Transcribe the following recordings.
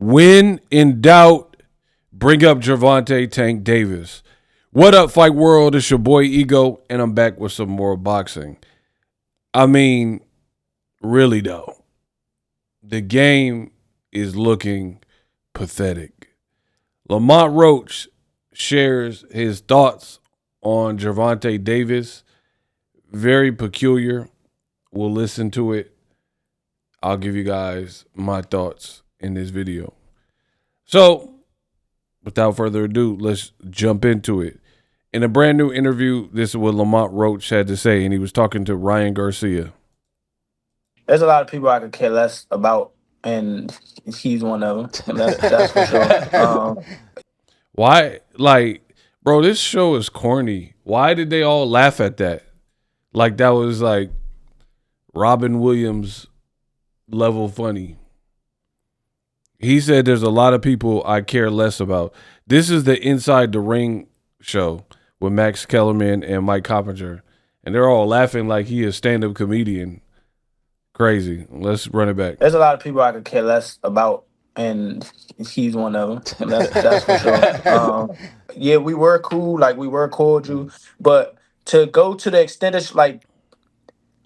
When in doubt, bring up Gervonta Tank Davis. What up, Fight World? It's your boy Ego, and I'm back with some more boxing. I mean, really though, the game is looking pathetic. Lamont Roach shares his thoughts on Gervonta Davis. Very peculiar. We'll listen to it. I'll give you guys my thoughts in this video. So, without further ado, let's jump into it. In a brand new interview, this is what Lamont Roach had to say, and he was talking to Ryan Garcia. There's a lot of people I could care less about, and he's one of them. That's for sure. Why, like, bro, this show is corny. Why did they all laugh at that? Like that was like Robin Williams level funny. He said there's a lot of people I care less about. This is the Inside the Ring show with Max Kellerman and Mike Coppinger. And they're all laughing like he is a stand-up comedian. Crazy. Let's run it back. There's a lot of people I could care less about, and he's one of them. That's for sure. Yeah, we were cool, like we were cordial, but to go to the extent of like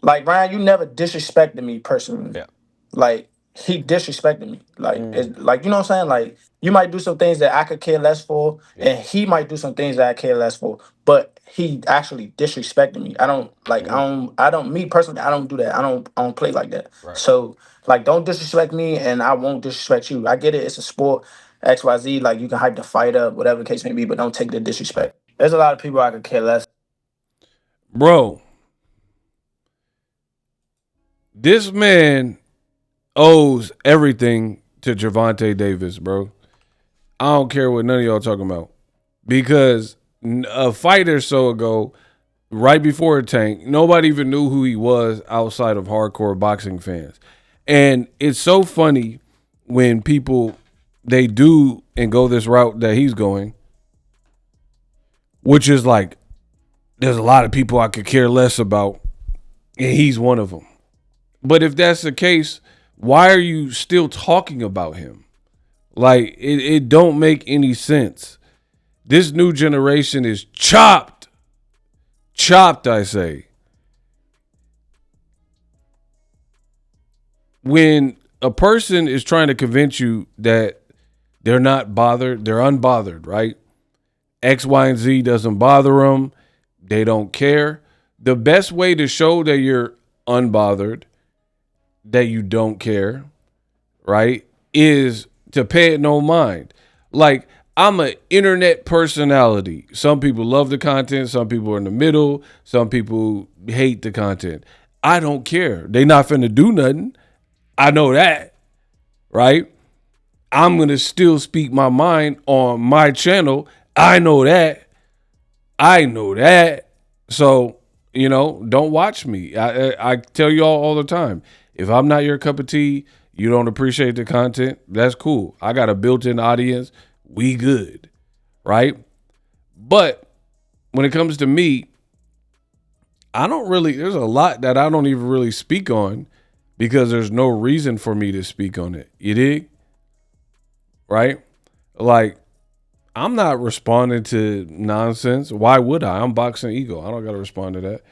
Ryan, you never disrespected me personally. Yeah. Like he disrespected me. Like like you know what I'm saying? Like you might do some things that I could care less for, and he might do some things that I care less for. But he actually disrespected me. I don't like I don't me personally, I don't do that. I don't play like that. Right. So like don't disrespect me and I won't disrespect you. I get it, it's a sport, XYZ, like you can hype the fight up, whatever the case may be, but don't take the disrespect. There's a lot of people I could care less. Bro, this man owes everything to Gervonta Davis, bro. I don't care what none of y'all talking about. Because a fight or so ago, right before Tank, nobody even knew who he was outside of hardcore boxing fans. And it's so funny when people, they do and go this route that he's going, which is like, there's a lot of people I could care less about, and he's one of them. But if that's the case, why are you still talking about him? Like, it don't make any sense. This new generation is chopped. Chopped, I say. When a person is trying to convince you that they're not bothered, they're unbothered, right? X, Y, and Z doesn't bother them. They don't care. The best way to show that you're unbothered, that you don't care, right, is to pay it no mind. Like, I'm an internet personality. Some people love the content. Some people are in the middle. Some people hate the content. I don't care. They not finna do nothing. I know that, right? I'm going to still speak my mind on my channel. I know that. So, you know, don't watch me. I tell y'all all the time, if I'm not your cup of tea, you don't appreciate the content, that's cool. I got a built-in audience. We good, right? But when it comes to me, there's a lot that I don't even really speak on because there's no reason for me to speak on it. You dig? Right? Like, I'm not responding to nonsense. Why would I? I'm Boxingego. I don't got to respond to that.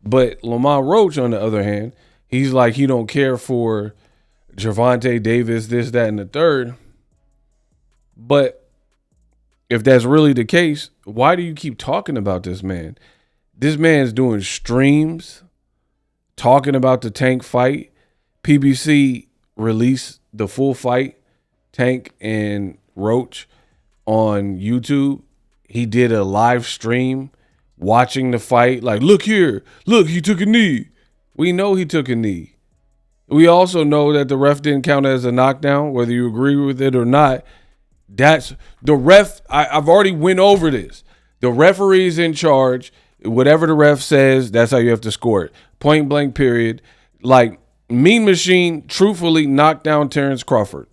But Lamont Roach, on the other hand, he's like, he don't care for Gervonta Davis, this, that, and the third. But if that's really the case, why do you keep talking about this man? This man's doing streams, talking about the Tank fight. PBC released the full fight, Tank and Roach, on YouTube. He did a live stream watching the fight. Like, look here. Look, he took a knee. We know he took a knee. We also know that the ref didn't count as a knockdown, whether you agree with it or not. That's the ref. I've already went over this. The referee's in charge. Whatever the ref says, that's how you have to score it. Point blank, period. Like, Mean Machine truthfully knocked down Terrence Crawford,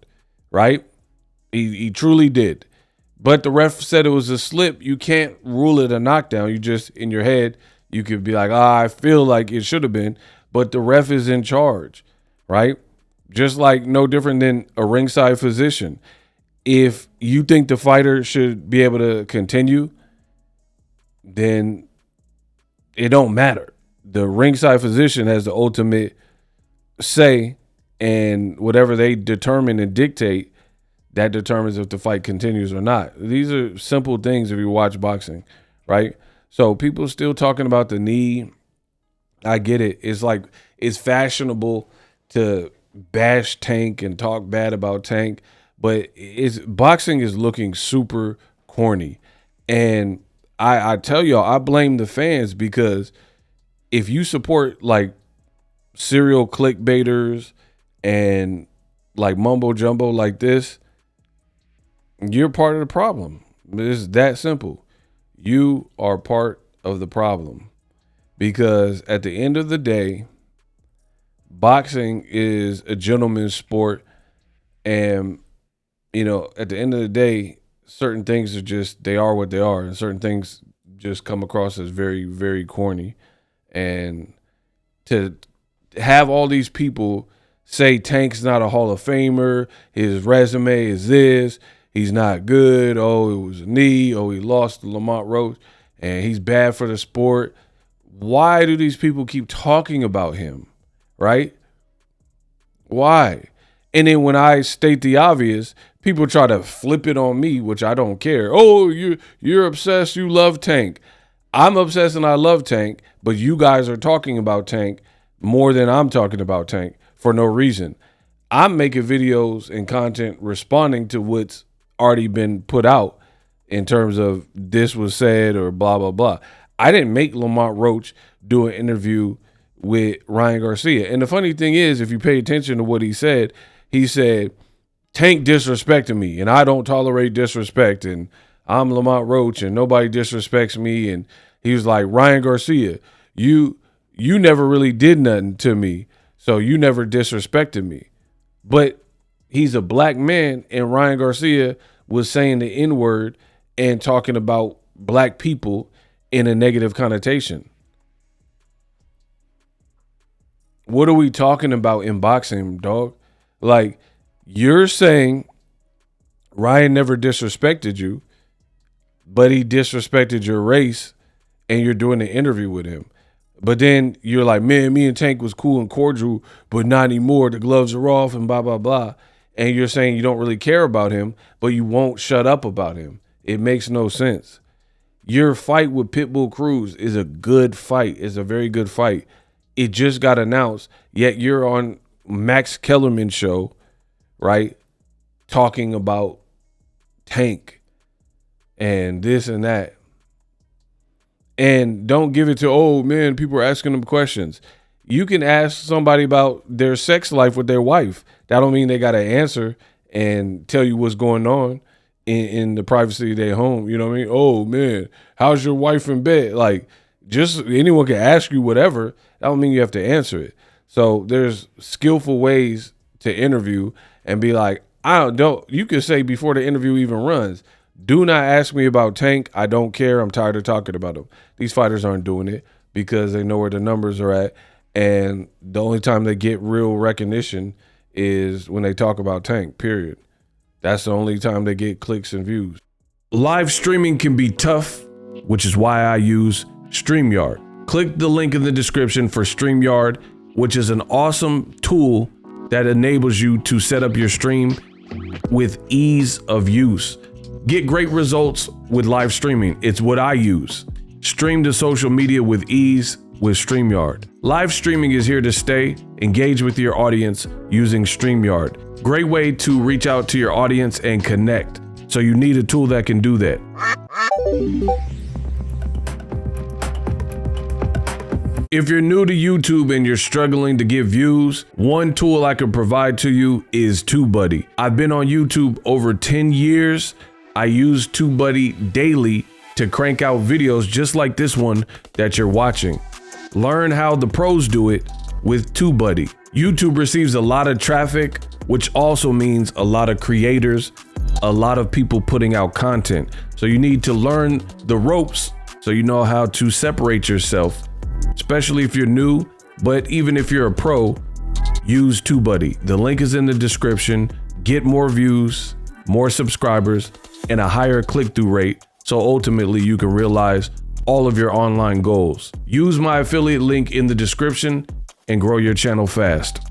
right? He truly did. But the ref said it was a slip. You can't rule it a knockdown. You just, in your head, you could be like, I feel like it should have been. But the ref is in charge, right? Just like no different than a ringside physician. If you think the fighter should be able to continue, then it don't matter. The ringside physician has the ultimate say, and whatever they determine and dictate, that determines if the fight continues or not. These are simple things if you watch boxing, right? So people still talking about the knee. I get it. It's like it's fashionable to bash Tank and talk bad about Tank, but boxing is looking super corny. And I tell y'all, I blame the fans, because if you support like serial clickbaiters and like mumbo jumbo like this, you're part of the problem. It's that simple. You are part of the problem, because at the end of the day, boxing is a gentleman's sport. And, you know, at the end of the day, certain things are just, they are what they are. And certain things just come across as very, very corny. And to have all these people say Tank's not a Hall of Famer, his resume is this, he's not good, oh, it was a knee, oh, he lost to Lamont Roach, and he's bad for the sport. Why do these people keep talking about him, right? Why? And then when I state the obvious, people try to flip it on me, which I don't care. Oh, you're obsessed, you love Tank. I'm obsessed and I love Tank, but you guys are talking about Tank more than I'm talking about Tank for no reason. I'm making videos and content responding to what's already been put out in terms of this was said or blah, blah, blah. I didn't make Lamont Roach do an interview with Ryan Garcia. And the funny thing is, if you pay attention to what he said, Tank disrespected me and I don't tolerate disrespect and I'm Lamont Roach and nobody disrespects me. And he was like, Ryan Garcia, you never really did nothing to me, so you never disrespected me. But he's a black man, and Ryan Garcia was saying the N-word and talking about black people in a negative connotation. What are we talking about in boxing, dog? Like, you're saying Ryan never disrespected you, but he disrespected your race, and you're doing an interview with him. But then you're like, man, me and Tank was cool and cordial, but not anymore. The gloves are off and blah, blah, blah. And you're saying you don't really care about him, but you won't shut up about him. It makes no sense. Your fight with Pitbull Cruz is a good fight. It's a very good fight. It just got announced, yet you're on Max Kellerman's show, right, talking about Tank and this and that. And don't give it to, oh, man, people are asking them questions. You can ask somebody about their sex life with their wife. That don't mean they got to answer and tell you what's going on in the privacy of their home. You know what I mean? Oh, man, how's your wife in bed? Like, just anyone can ask you whatever. That don't mean you have to answer it. So there's skillful ways to interview and be like, you could say before the interview even runs, do not ask me about Tank. I don't care. I'm tired of talking about him. These fighters aren't doing it because they know where the numbers are at. And the only time they get real recognition is when they talk about Tank, period. That's the only time they get clicks and views. Live streaming can be tough, which is why I use StreamYard. Click the link in the description for StreamYard, which is an awesome tool that enables you to set up your stream with ease of use. Get great results with live streaming. It's what I use. Stream to social media with ease with StreamYard. Live streaming is here to stay. Engage with your audience using StreamYard. Great way to reach out to your audience and connect. So you need a tool that can do that. If you're new to YouTube and you're struggling to get views, one tool I can provide to you is TubeBuddy. I've been on YouTube over 10 years. I use TubeBuddy daily to crank out videos just like this one that you're watching. Learn how the pros do it with TubeBuddy. YouTube receives a lot of traffic, which also means a lot of creators, a lot of people putting out content. So you need to learn the ropes so you know how to separate yourself, especially if you're new, but even if you're a pro, use TubeBuddy. The link is in the description. Get more views, more subscribers, and a higher click-through rate, so ultimately you can realize all of your online goals. Use my affiliate link in the description and grow your channel fast.